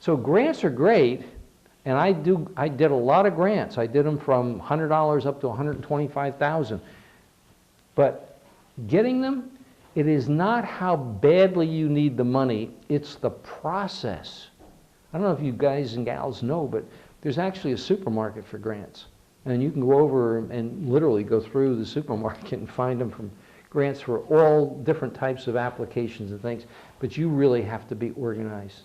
So grants are great, and I did a lot of grants. I did them from $100 up to $125,000. But getting them, it is not how badly you need the money, it's the process. I don't know if you guys and gals know, but there's actually a supermarket for grants. And you can go over and literally go through the supermarket and find them from grants for all different types of applications and things, but you really have to be organized.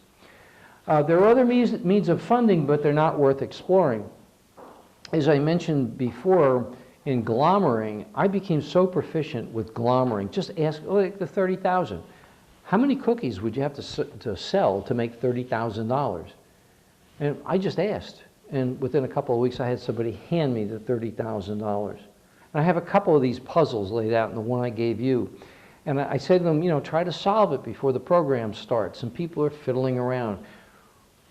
There are other means of funding, but they're not worth exploring. As I mentioned before, in Glommering, I became so proficient with Glommering. Just ask, like the 30,000. How many cookies would you have to sell to make $30,000? And I just asked. And within a couple of weeks, I had somebody hand me the $30,000. And I have a couple of these puzzles laid out in the one I gave you. And I said to them, you know, try to solve it before the program starts. And people are fiddling around.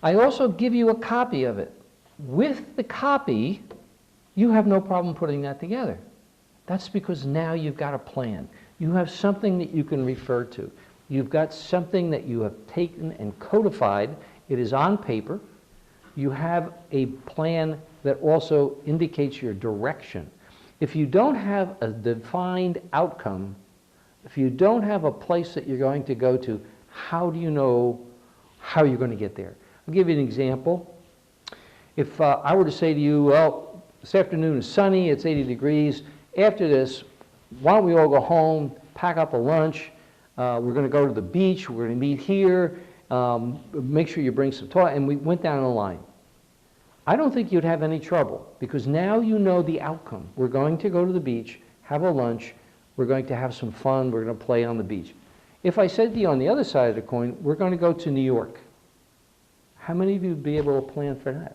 I also give you a copy of it. With the copy, you have no problem putting that together. That's because now you've got a plan. You have something that you can refer to. You've got something that you have taken and codified. It is on paper. You have a plan that also indicates your direction. If you don't have a defined outcome, if you don't have a place that you're going to go to, how do you know how you're going to get there? I'll give you an example. If I were to say to you, well, this afternoon is sunny, it's 80 degrees. After this, why don't we all go home, pack up a lunch, we're going to go to the beach, we're going to meet here, make sure you bring some toy, and we went down the line. I don't think you'd have any trouble, because now you know the outcome. We're going to go to the beach, have a lunch, we're going to have some fun, we're going to play on the beach. If I said to you on the other side of the coin, we're going to go to New York, how many of you would be able to plan for that?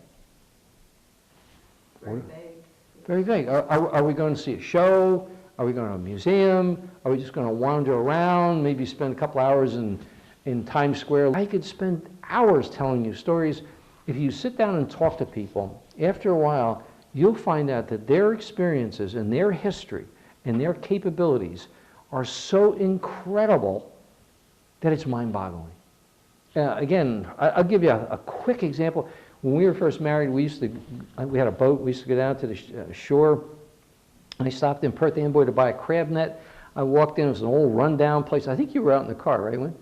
Very vague. Very vague. Are we going to see a show? Are we going to a museum? Are we just going to wander around, maybe spend a couple hours in Times Square? I could spend hours telling you stories. If you sit down and talk to people, after a while, you'll find out that their experiences and their history and their capabilities are so incredible that it's mind-boggling. Again, I'll give you a quick example. When we were first married, we had a boat. We used to go down to the shore. I stopped in Perth Amboy to buy a crab net. I walked in. It was an old rundown place. I think you were out in the car, right, Wynn?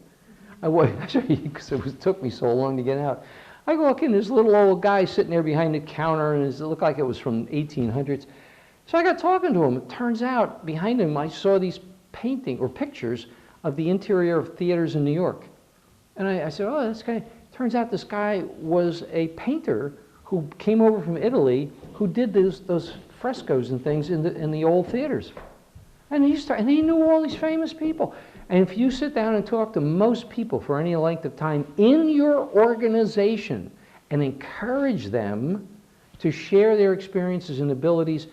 I walked because it took me so long to get out. I walk in. There's a little old guy sitting there behind the counter, and it looked like it was from 1800s. So I got talking to him. It turns out behind him, I saw these painting or pictures of the interior of theaters in New York. And I said, oh, this guy. Turns out this guy was a painter who came over from Italy who did those frescoes and things in the old theaters. And he knew all these famous people. And if you sit down and talk to most people for any length of time in your organization and encourage them to share their experiences and abilities,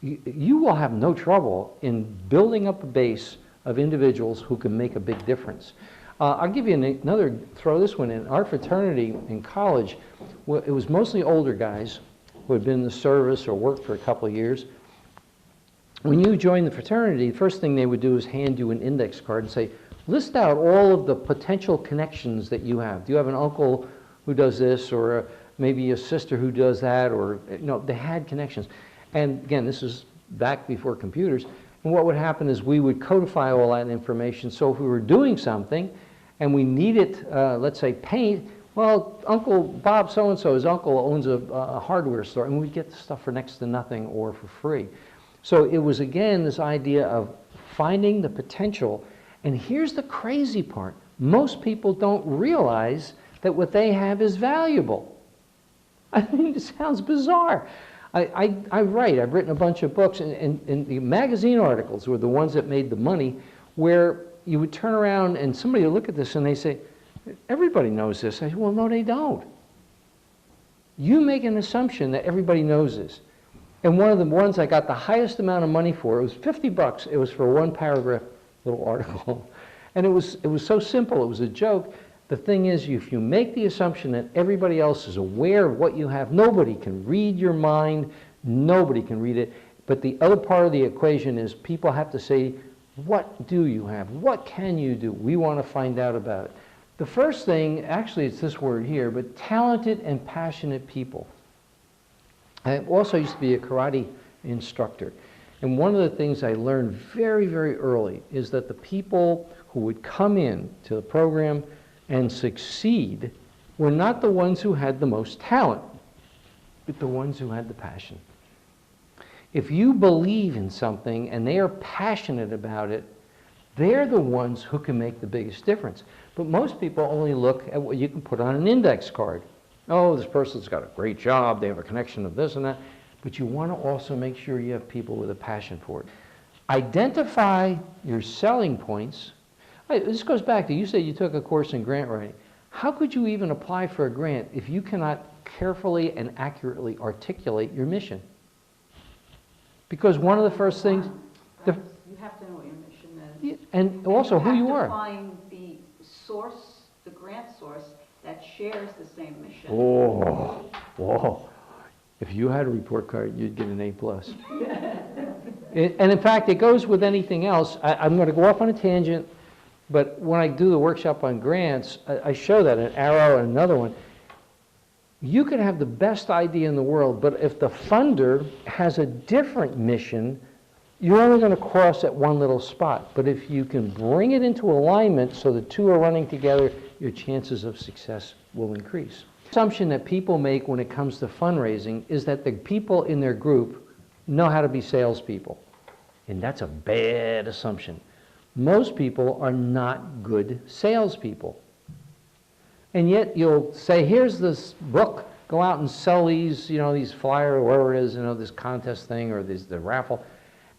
you will have no trouble in building up a base of individuals who can make a big difference. I'll give you another, throw this one in. Our fraternity in college, it was mostly older guys who had been in the service or worked for a couple of years. When you joined the fraternity, the first thing they would do is hand you an index card and say, list out all of the potential connections that you have. Do you have an uncle who does this, or maybe a sister who does that, or, you know, they had connections. And again, this is back before computers. And what would happen is we would codify all that information. So if we were doing something and we needed, let's say, paint, well, Uncle Bob so-and-so, his uncle owns a hardware store, and we'd get the stuff for next to nothing or for free. So it was, again, this idea of finding the potential. And here's the crazy part. Most people don't realize that what they have is valuable. I mean, it sounds bizarre. I write. I've written a bunch of books, and the magazine articles were the ones that made the money, where you would turn around and somebody would look at this and they say, everybody knows this. I say, well, no, they don't. You make an assumption that everybody knows this. And one of the ones I got the highest amount of money for, it was $50. It was for a one-paragraph little article. And it was so simple. It was a joke. The thing is, if you make the assumption that everybody else is aware of what you have, nobody can read your mind, nobody can read it. But the other part of the equation is people have to say, what do you have? What can you do? We want to find out about it. The first thing, actually it's this word here, but talented and passionate people. I also used to be a karate instructor. And one of the things I learned very, very early is that the people who would come in to the program and succeed were not the ones who had the most talent, but the ones who had the passion. If you believe in something and they are passionate about it, they're the ones who can make the biggest difference. But most people only look at what you can put on an index card. Oh, this person's got a great job, they have a connection of this and that. But you want to also make sure you have people with a passion for it. Identify your selling points. This goes back to, you said you took a course in grant writing. How could you even apply for a grant if you cannot carefully and accurately articulate your mission? Because one of the first things... You have to know what your mission is. And also who you are. You have to find the source, the grant source, that shares the same mission. Oh, whoa. If you had a report card, you'd get an A+. And in fact, it goes with anything else. I'm going to go off on a tangent, but when I do the workshop on grants, I show that, an arrow and another one. You can have the best idea in the world, but if the funder has a different mission, you're only going to cross at one little spot. But if you can bring it into alignment so the two are running together, your chances of success will increase. The assumption that people make when it comes to fundraising is that the people in their group know how to be salespeople. And that's a bad assumption. Most people are not good salespeople. And yet you'll say, here's this book, go out and sell these, these flyers, or whatever it is, this contest thing or the raffle.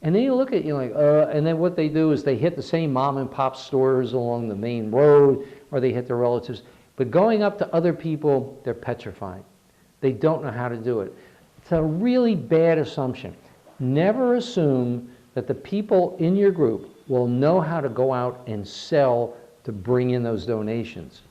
And then you look at it, you're like, and then what they do is they hit the same mom and pop stores along the main road, or they hit their relatives. But going up to other people, they're petrified. They don't know how to do it. It's a really bad assumption. Never assume that the people in your group will know how to go out and sell to bring in those donations.